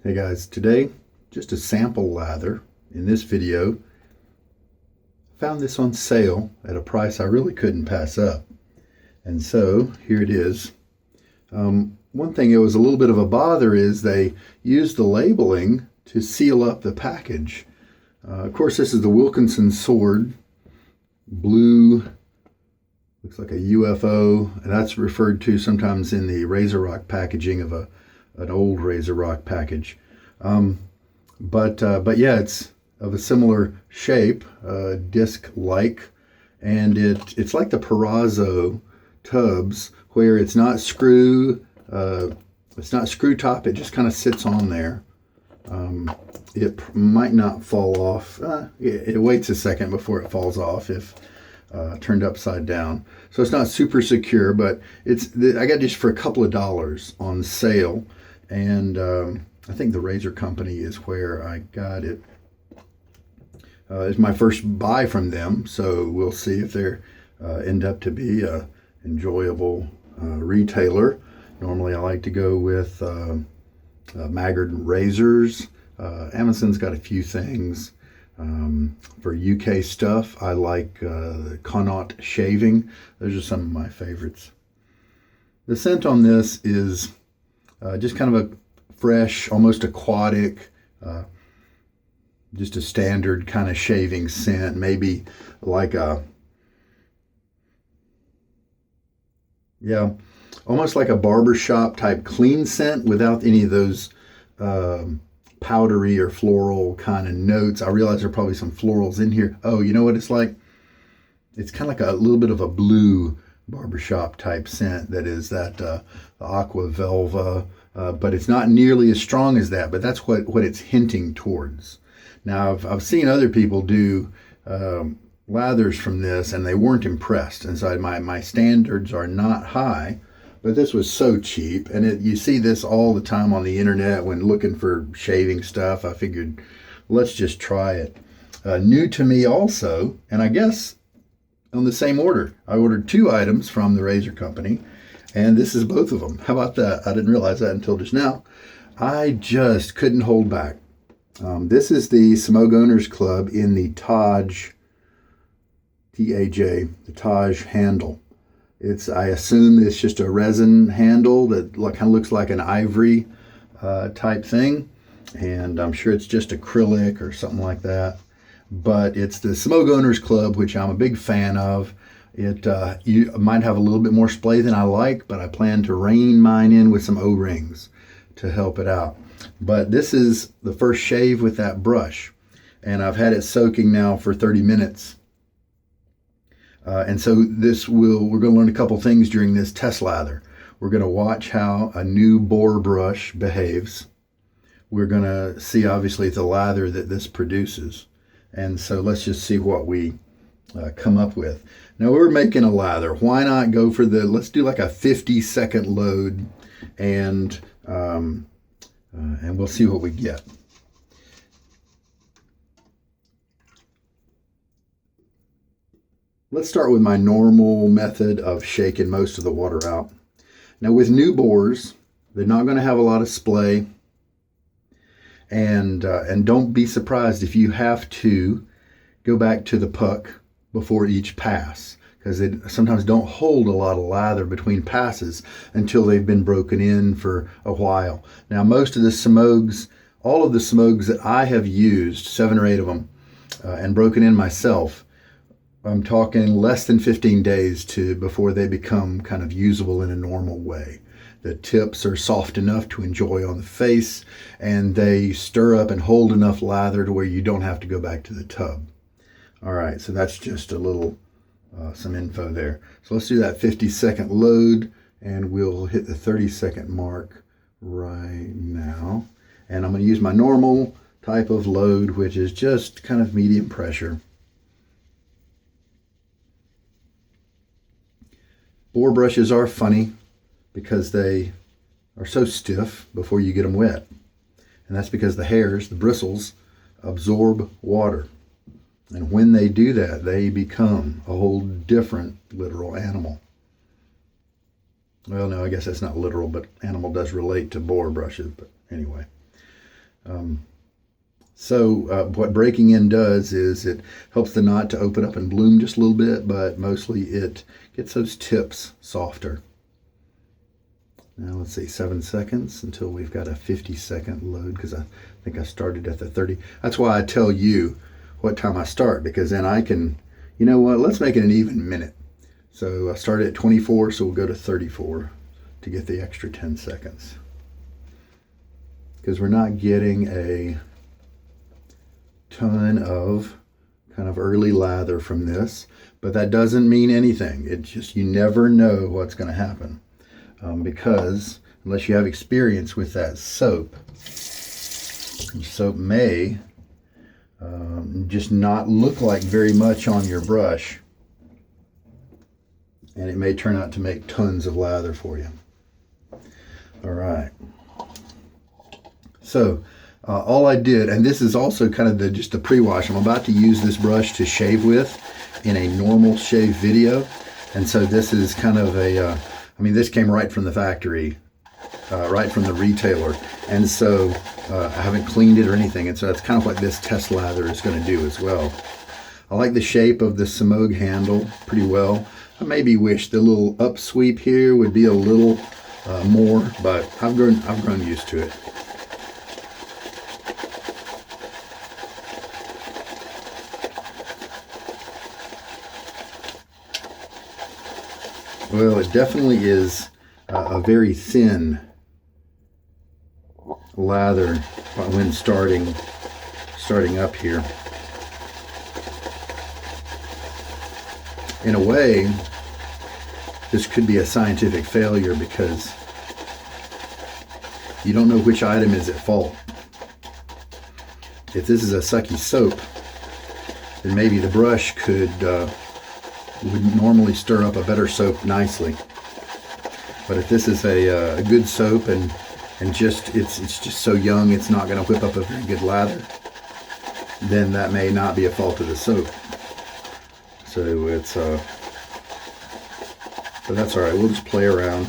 Hey guys, today just a sample lather. In this video, found this on sale at a price I really couldn't pass up. And so here it is. One thing that was a little bit of a bother is they used the labeling to seal up the package. Of course, this is the Wilkinson sword, blue, looks like a UFO, and that's referred to sometimes in the Razor Rock packaging of an old Razor Rock package. But yeah, it's of a similar shape, disc-like, and it's like the Perazzo tubs where it's not screw top. It just kind of sits on there. It might not fall off. It waits a second before it falls off if turned upside down. So it's not super secure, but I got this for a couple of dollars on sale, and I think the Razor Company is where I got it. It's my first buy from them, so we'll see if they end up to be a enjoyable retailer. Normally I like to go with Maggard razors. Amazon's got a few things. For UK stuff, I like Connaught shaving. Those are some of my favorites. The scent on this is just kind of a fresh, almost aquatic, just a standard kind of shaving scent. Maybe like almost like a barbershop type clean scent without any of those powdery or floral kind of notes. I realize there are probably some florals in here. Oh, you know what it's like? It's kind of like a little bit of a blue barbershop type scent that is that aqua velva, but it's not nearly as strong as that, but that's what it's hinting towards. Now, I've seen other people do lathers from this, and they weren't impressed, and so my standards are not high. But this was so cheap, and you see this all the time on the internet when looking for shaving stuff. I figured, let's just try it. New to me also, and I guess on the same order. I ordered 2 items from the Razor Company, and this is both of them. How about that? I didn't realize that until just now. I just couldn't hold back. This is the Smoke Owners Club in the Taj, T-A-J, the Taj handle. I assume it's just a resin handle that kind of looks like an ivory type thing, and I'm sure it's just acrylic or something like that. But it's the Smoke Owners Club, which I'm a big fan of. You might have a little bit more splay than I like, but I plan to rein mine in with some O-rings to help it out. But this is the first shave with that brush, and I've had it soaking now for 30 minutes. And so we're going to learn a couple things during this test lather. We're going to watch how a new boar brush behaves. We're going to see, obviously, the lather that this produces. And so let's just see what we come up with. Now, we're making a lather. Why not go for let's do like a 50-second load, and we'll see what we get. Let's start with my normal method of shaking most of the water out. Now, with new bores, they're not going to have a lot of splay, and don't be surprised if you have to go back to the puck before each pass, because they sometimes don't hold a lot of lather between passes until they've been broken in for a while. Now, most of the Smogs, all of the Smogs that I have used, 7 or 8 of them, and broken in myself, I'm talking less than 15 days before they become kind of usable in a normal way. The tips are soft enough to enjoy on the face, and they stir up and hold enough lather to where you don't have to go back to the tub. All right, so that's just a little, some info there. So let's do that 50-second load, and we'll hit the 30-second mark right now. And I'm going to use my normal type of load, which is just kind of medium pressure. Boar brushes are funny because they are so stiff before you get them wet. And that's because the hairs, the bristles, absorb water. And when they do that, they become a whole different literal animal. Well, no, I guess that's not literal, but animal does relate to boar brushes. But anyway, What breaking in does is it helps the knot to open up and bloom just a little bit, but mostly it gets those tips softer. Now let's see, 7 seconds until we've got a 50-second load, because I think I started at the 30. That's why I tell you what time I start, because then I can, you know what, let's make it an even minute. So I started at 24, so we'll go to 34 to get the extra 10 seconds. Because we're not getting a ton of kind of early lather from this, but that doesn't mean anything. It's just, you never know what's going to happen. Because unless you have experience with that soap, may just not look like very much on your brush, and it may turn out to make tons of lather for you. All right. So all I did, and this is also kind of just the pre-wash. I'm about to use this brush to shave with in a normal shave video, and so this is kind of a this came right from the factory, right from the retailer, and so I haven't cleaned it or anything, and so that's kind of what this test lather is going to do as well. I like the shape of the Smogue handle pretty well. I maybe wish the little upsweep here would be a little more, but I've grown used to it. Well, it definitely is a very thin lather when starting up here. In a way, this could be a scientific failure, because you don't know which item is at fault. If this is a sucky soap, then maybe the brush would normally stir up a better soap nicely. But if this is a good soap and just it's just so young it's not going to whip up a very good lather, then that may not be a fault of the soap. So it's but that's all right. We'll just play around,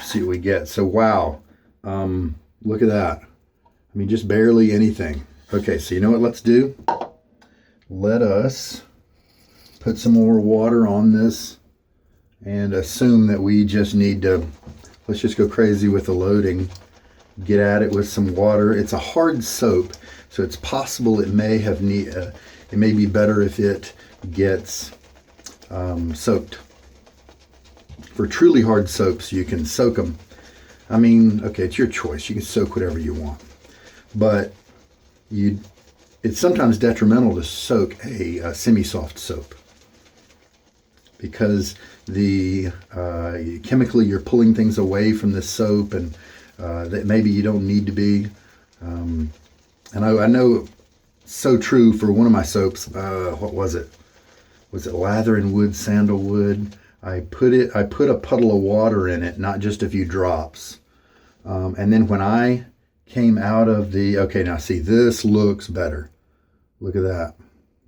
see what we get. So wow, look at that. I mean, just barely anything. Okay, so you know what let's do? Let us put some more water on this and assume that we just need to, let's just go crazy with the loading, get at it with some water. It's a hard soap, so it's possible it may have it may be better if it gets soaked. For truly hard soaps, you can soak them. I mean, okay, it's your choice. You can soak whatever you want, but it's sometimes detrimental to soak a semi-soft soap, because chemically you're pulling things away from the soap, and that maybe you don't need to be. And I know so true for one of my soaps. What was it? Was it Lather and Wood Sandalwood? I put a puddle of water in it, not just a few drops. And then when I came out of okay, now see, this looks better. Look at that.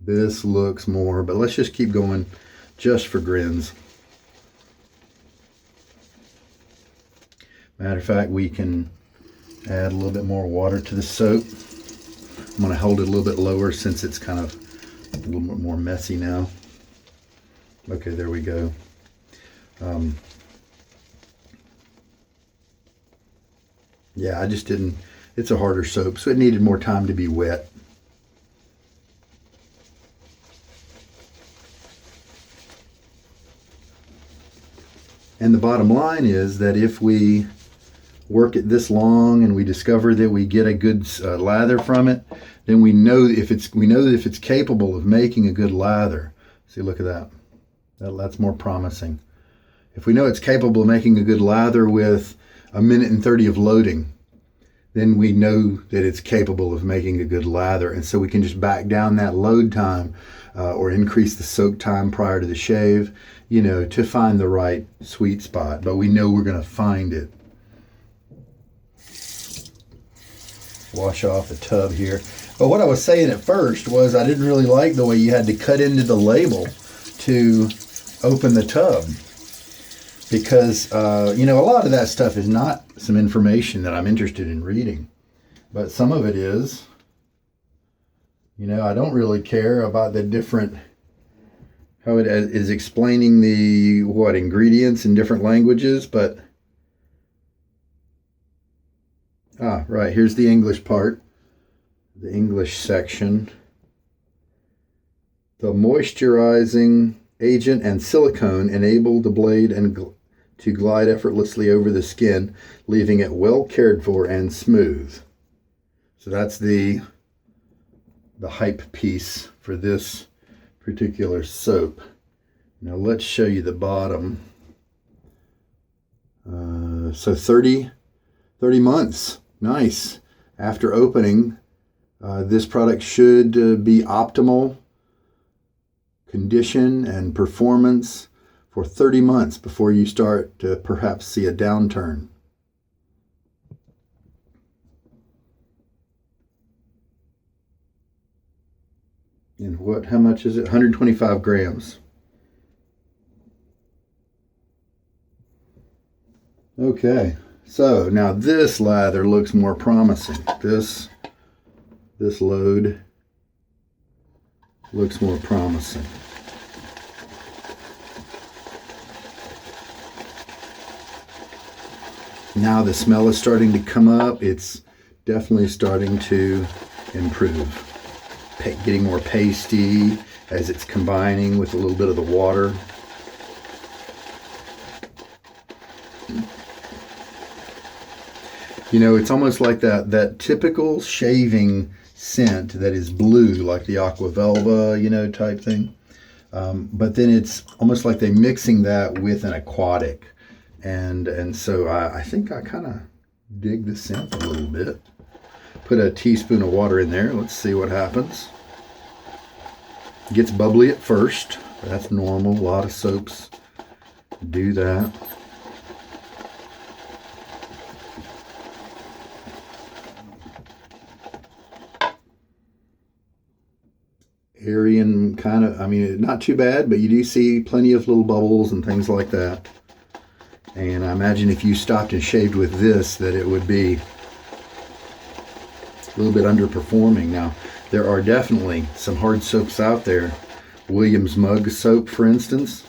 This looks more, but let's just keep going just for grins. Matter of fact, we can add a little bit more water to the soap. I'm going to hold it a little bit lower since it's kind of a little bit more messy now. Okay, there we go. Yeah, I just didn't, it's a harder soap, so it needed more time to be wet. And the bottom line is that if we work it this long and we discover that we get a good lather from it, then we know that if it's capable of making a good lather. See, look at that. That's more promising. If we know it's capable of making a good lather with 1 minute and 30 of loading, then we know that it's capable of making a good lather. And so we can just back down that load time or increase the soak time prior to the shave, to find the right sweet spot. But we know we're going to find it. Wash off the tub here. But what I was saying at first was I didn't really like the way you had to cut into the label to open the tub. Because, a lot of that stuff is not some information that I'm interested in reading. but some of it is. You know, I don't really care about the different, how it is explaining the, ingredients in different languages, but, right, here's the English part, the English section. The moisturizing agent and silicone enable the blade to glide effortlessly over the skin, leaving it well cared for and smooth. So that's the hype piece for this particular soap. Now let's show you the bottom. So 30 months. Nice. After opening, this product should be optimal condition and performance for 30 months before you start to perhaps see a downturn. And how much is it? 125 grams. Okay, so now this lather looks more promising. This load looks more promising. Now the smell is starting to come up. It's definitely starting to improve. Getting more pasty as it's combining with a little bit of the water. You know, it's almost like that typical shaving scent that is blue, like the Aqua Velva, you know, type thing. But then it's almost like they're mixing that with an aquatic. And so I think I kind of dig the scent a little bit. Put a teaspoon of water in there. Let's see what happens. It gets bubbly at first. That's normal. A lot of soaps do that. Airy and kind of, I mean, not too bad, but you do see plenty of little bubbles and things like that. And I imagine if you stopped and shaved with this, that it would be a little bit underperforming. Now, there are definitely some hard soaps out there. Williams Mug soap, for instance,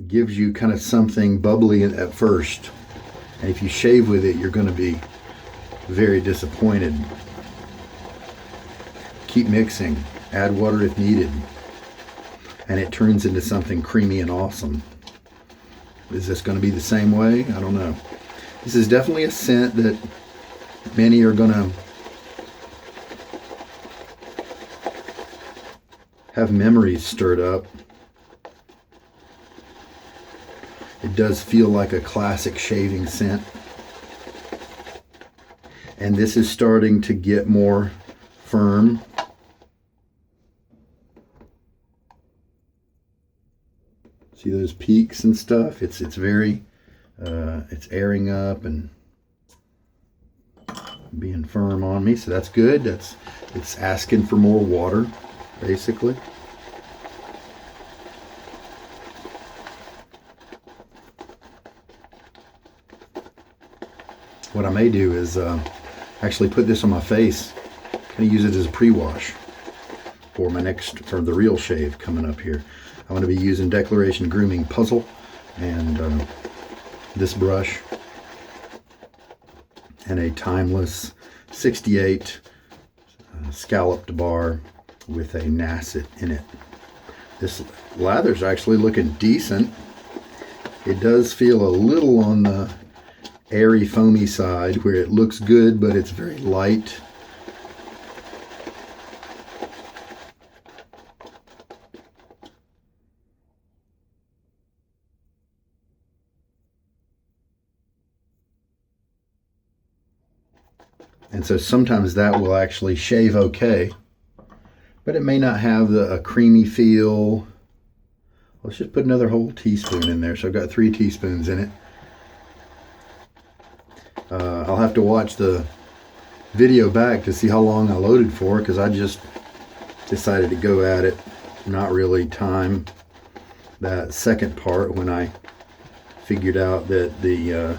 gives you kind of something bubbly at first. And if you shave with it, you're going to be very disappointed. Keep mixing. Add water if needed. And it turns into something creamy and awesome. Is this going to be the same way? I don't know. This is definitely a scent that many are going to have memories stirred up. It does feel like a classic shaving scent. And this is starting to get more firm. See those peaks and stuff? It's very, it's airing up and being firm on me, so that's good. It's asking for more water, basically. What I may do is actually put this on my face, kind of use it as a pre-wash for the real shave coming up here. I'm going to be using Declaration Grooming Puzzle and this brush and a Timeless 68 scalloped bar with a Nasset in it. This lather's actually looking decent. It does feel a little on the airy, foamy side where it looks good, but it's very light. And so sometimes that will actually shave okay, but it may not have a creamy feel. Let's just put another whole teaspoon in there. So I've got 3 teaspoons in it. I'll have to watch the video back to see how long I loaded for, because I just decided to go at it, not really time that second part when I figured out that the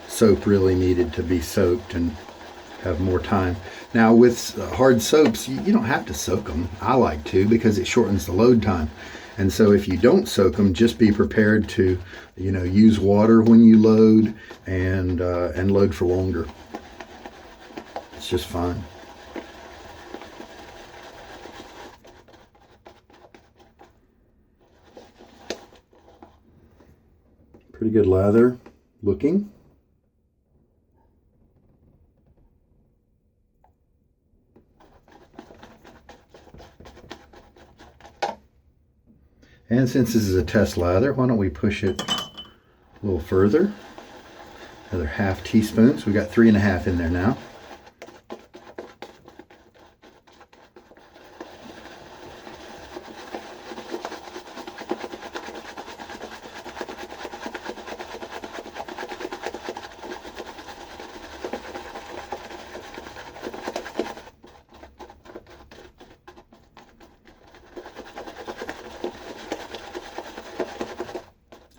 soap really needed to be soaked and have more time. Now with hard soaps, you don't have to soak them. I like to, because it shortens the load time. And so if you don't soak them, just be prepared to, use water when you load and load for longer. It's just fine. Pretty good lather looking. And since this is a test lather, why don't we push it a little further? Another half teaspoon. So we got 3.5 in there now.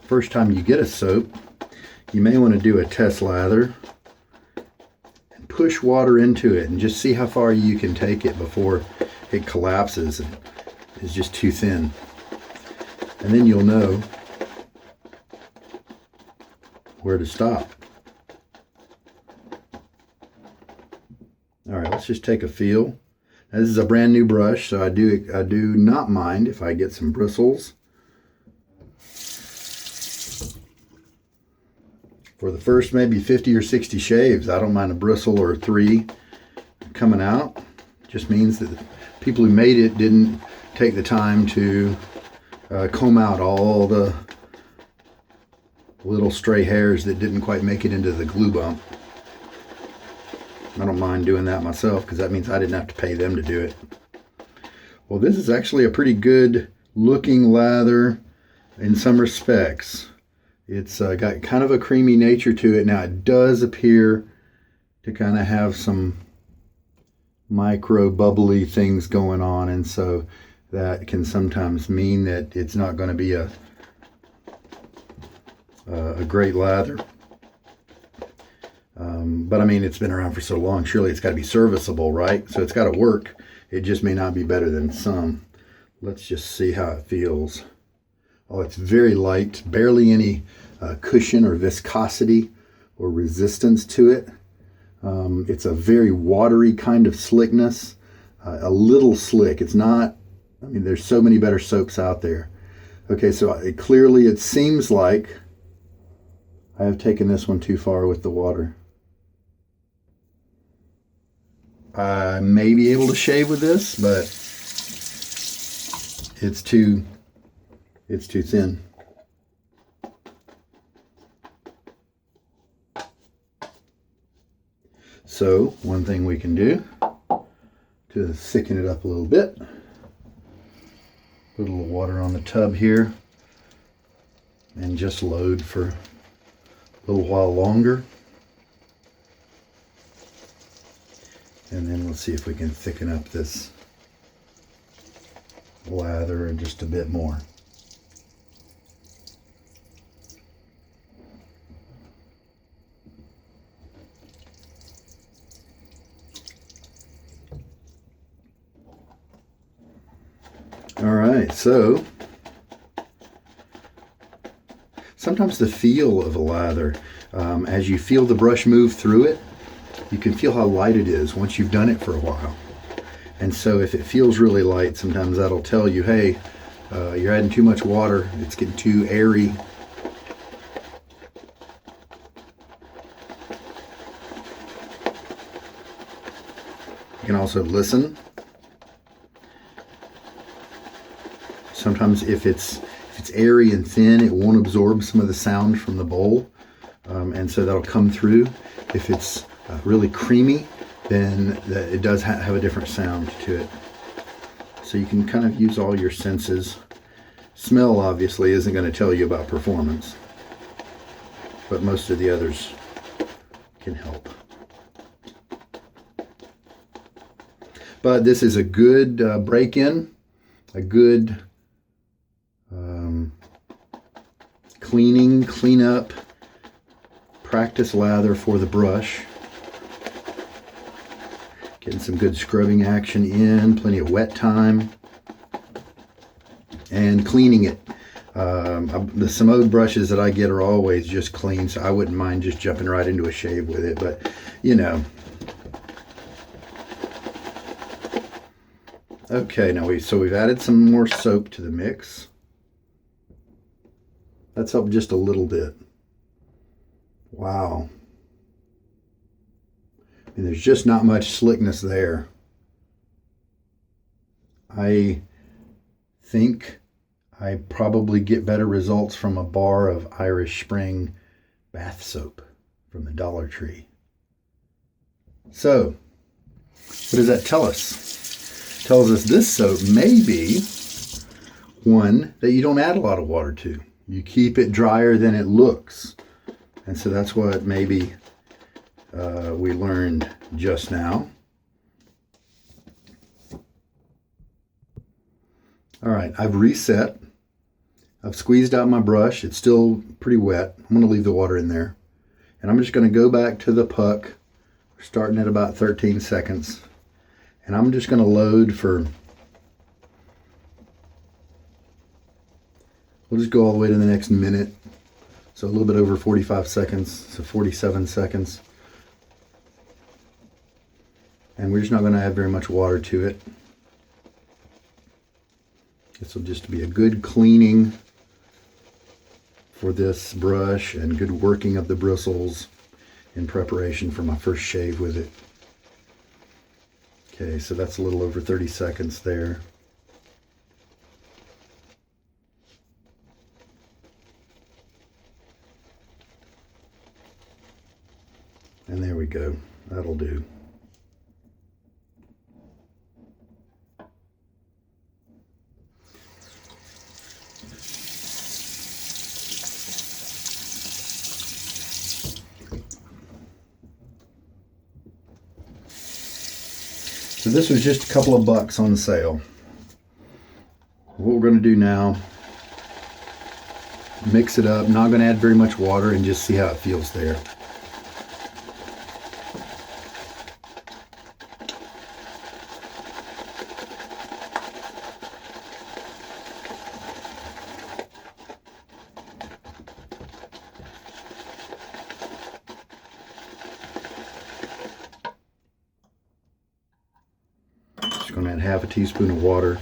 First time you get a soap, you may want to do a test lather and push water into it and just see how far you can take it before it collapses and is just too thin. And then you'll know where to stop. All right, let's just take a feel. Now, this is a brand new brush, so I do not mind if I get some bristles. For the first maybe 50 or 60 shaves, I don't mind a bristle or 3 coming out. Just means that the people who made it didn't take the time to comb out all the little stray hairs that didn't quite make it into the glue bump. I don't mind doing that myself, because that means I didn't have to pay them to do it. Well, this is actually a pretty good looking lather in some respects. It's got kind of a creamy nature to it. Now, it does appear to kind of have some micro bubbly things going on, and so that can sometimes mean that it's not going to be a great lather. But I mean, it's been around for so long, surely it's got to be serviceable, right? So it's got to work. It just may not be better than some. Let's just see how it feels. Oh, it's very light, barely any cushion or viscosity or resistance to it. It's a very watery kind of slickness, a little slick. It's not, I mean, there's so many better soaps out there. Okay, so clearly it seems like I have taken this one too far with the water. I may be able to shave with this, but it's too thin. So one thing we can do to thicken it up a little bit, put a little water on the tub here and just load for a little while longer. And then we'll see if we can thicken up this lather just a bit more. All right, so sometimes the feel of a lather, as you feel the brush move through it, you can feel how light it is once you've done it for a while. And so if it feels really light, sometimes that'll tell you, hey, you're adding too much water, it's getting too airy. You can also listen. Sometimes if it's airy and thin, it won't absorb some of the sound from the bowl, and so that'll come through. If it's really creamy, then it does have a different sound to it. So you can kind of use all your senses. Smell obviously isn't going to tell you about performance, but most of the others can help. But this is a good break-in, a good clean up, practice lather for the brush. Getting some good scrubbing action in, plenty of wet time, and cleaning it. The Simode brushes that I get are always just clean, so I wouldn't mind just jumping right into a shave with it, but you know. Okay, now we've added some more soap to the mix. That's up just a little bit. Wow. And there's just not much slickness there. I think I probably get better results from a bar of Irish Spring bath soap from the Dollar Tree. So, what does that tell us? It tells us this soap may be one that you don't add a lot of water to. You keep it drier than it looks. And so that's what maybe we learned just now. All right, I've reset. I've squeezed out my brush. It's still pretty wet. I'm going to leave the water in there. And I'm just going to go back to the puck, starting at about 13 seconds. And I'm just going to load for, we'll just go all the way to the next minute. So a little bit over 45 seconds, so 47 seconds. And we're just not going to add very much water to it. This will just be a good cleaning for this brush and good working of the bristles in preparation for my first shave with it. Okay, so that's a little over 30 seconds there. And there we go. That'll do. So this was just a couple of bucks on sale. What we're going to do now, mix it up, not going to add very much water, and just see how it feels there. Going to add half a teaspoon of water.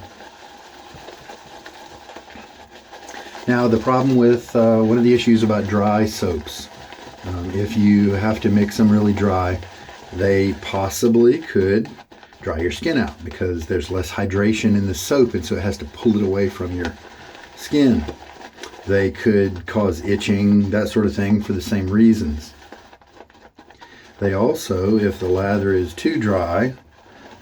Now the problem with one of the issues about dry soaps, if you have to mix them really dry, they possibly could dry your skin out because there's less hydration in the soap, and so it has to pull it away from your skin. They could cause itching, that sort of thing, for the same reasons. They also, if the lather is too dry,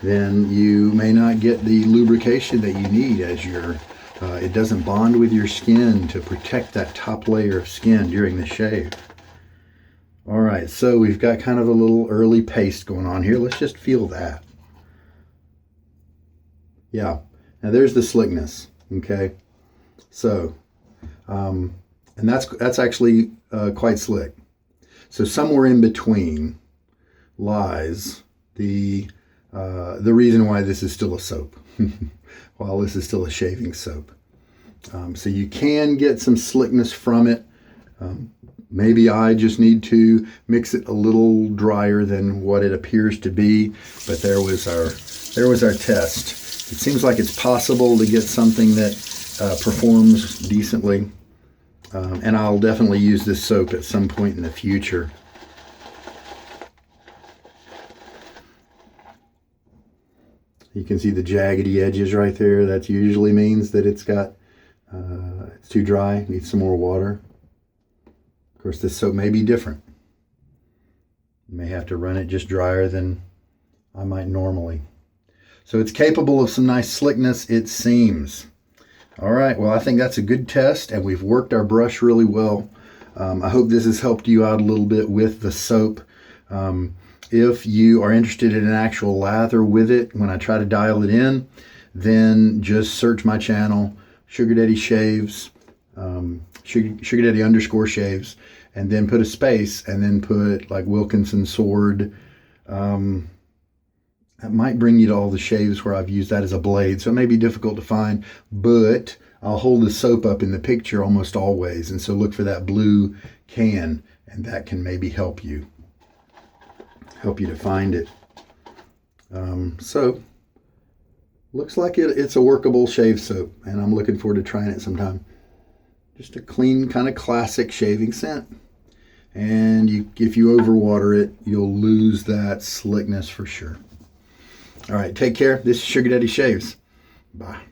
then you may not get the lubrication that you need as it doesn't bond with your skin to protect that top layer of skin during the shave. All right, so we've got kind of a little early paste going on here. Let's just feel that. Yeah, now there's the slickness, okay? So, and that's actually quite slick. So somewhere in between lies the reason why this is still a soap, while this is still a shaving soap. So you can get some slickness from it. Maybe I just need to mix it a little drier than what it appears to be, but there was our test. It seems like it's possible to get something that performs decently, and I'll definitely use this soap at some point in the future. You can see the jaggedy edges right there. That usually means that it's too dry, needs some more water. Of course, this soap may be different. You may have to run it just drier than I might normally. So it's capable of some nice slickness, it seems. All right, well, I think that's a good test, and we've worked our brush really well. I hope this has helped you out a little bit with the soap. If you are interested in an actual lather with it, when I try to dial it in, then just search my channel, Sugar Daddy Shaves, Sugar Daddy _shaves, and then put a space, and then put like Wilkinson sword, That might bring you to all the shaves where I've used that as a blade, so it may be difficult to find, but I'll hold the soap up in the picture almost always, and so look for that blue can, and that can maybe help you to find it. So looks like it's a workable shave soap, and I'm looking forward to trying it sometime. Just a clean, kind of classic shaving scent. And if you overwater it, you'll lose that slickness for sure. All right, take care. This is Sugar Daddy Shaves. Bye.